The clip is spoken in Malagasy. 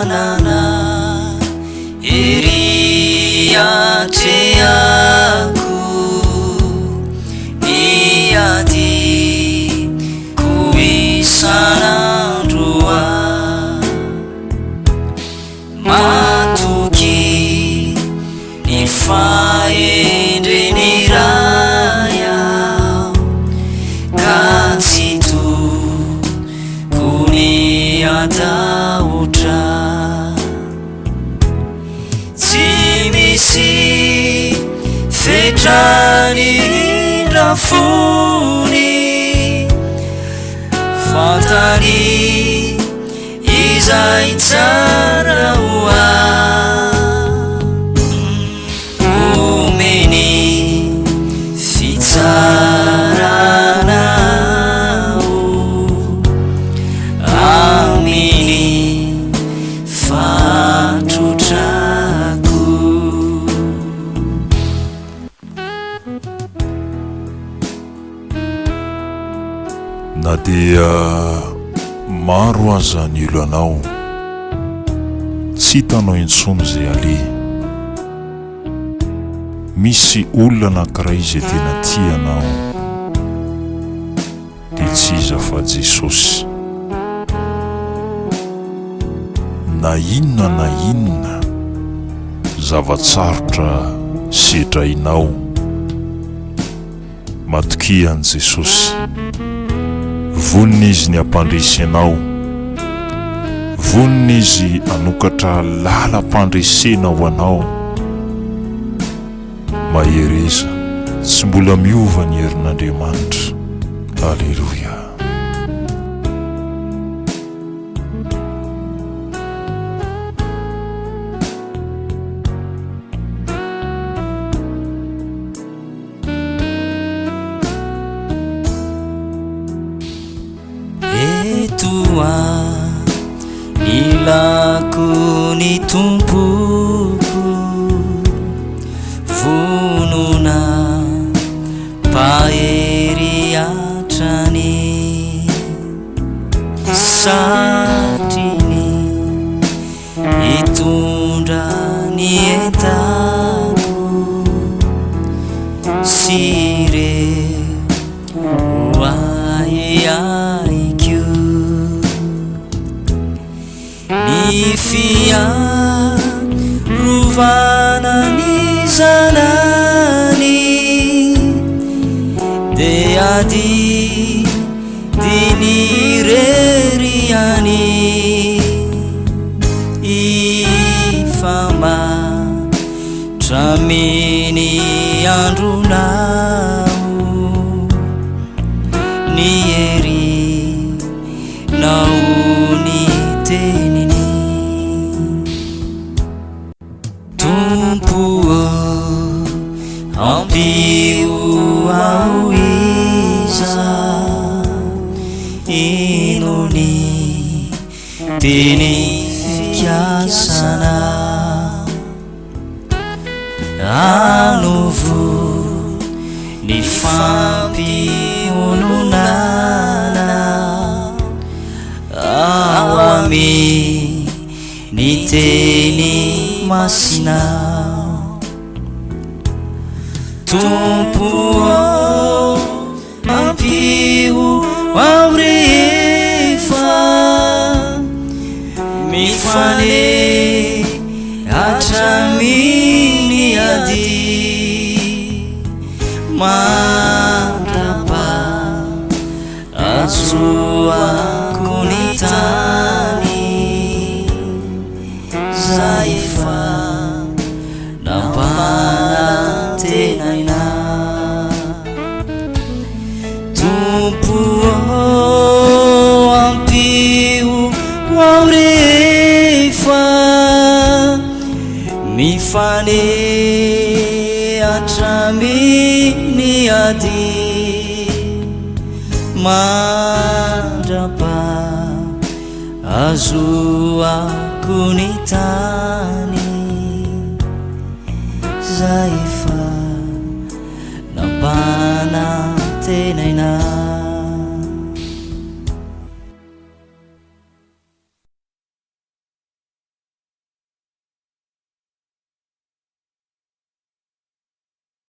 manana hery atreako niady ko isan'androa matoky ny fahendreny raya ka tsy tokony atahotra tsy misy fetrany rafony fantany izay tsara hoa omeny fitsaranao aminy fatrotrako. Na dia maro aza ny olo anao tsy hitanao intsony zay ale, misy olona anankiray izay tena tianao dia tsy iza fa Jesosy. Na inona zavatsarotra sedrainao matokian' Jesosy, vonina izy ny ampandresy anao, vonina izy anokatra lalam-pandresena ho anao. Mahereza tsy mbola miova ny herin'Andriamanitra. Alleluia. Etoa ilako ny tompoko, vonona pahery atrany satriny hitondra ny entako sy ireo ahiahiko ny fiarovana ny zanany dia diny reriany ifamantraminy andronao ny herinao ny teniny. Tompo ampio ao iza inony teny fikasana anovo ny fampiononana ao amin'ny teny masina. Tompo ampio ao rehefa mifane hatraminy ady mandapa azoako ny tany zay fa nampanantenaina. Tompo ampio ao rehefa mifane hatraminy ady mandrapa azoako ny tany zay fa nampanantenaina.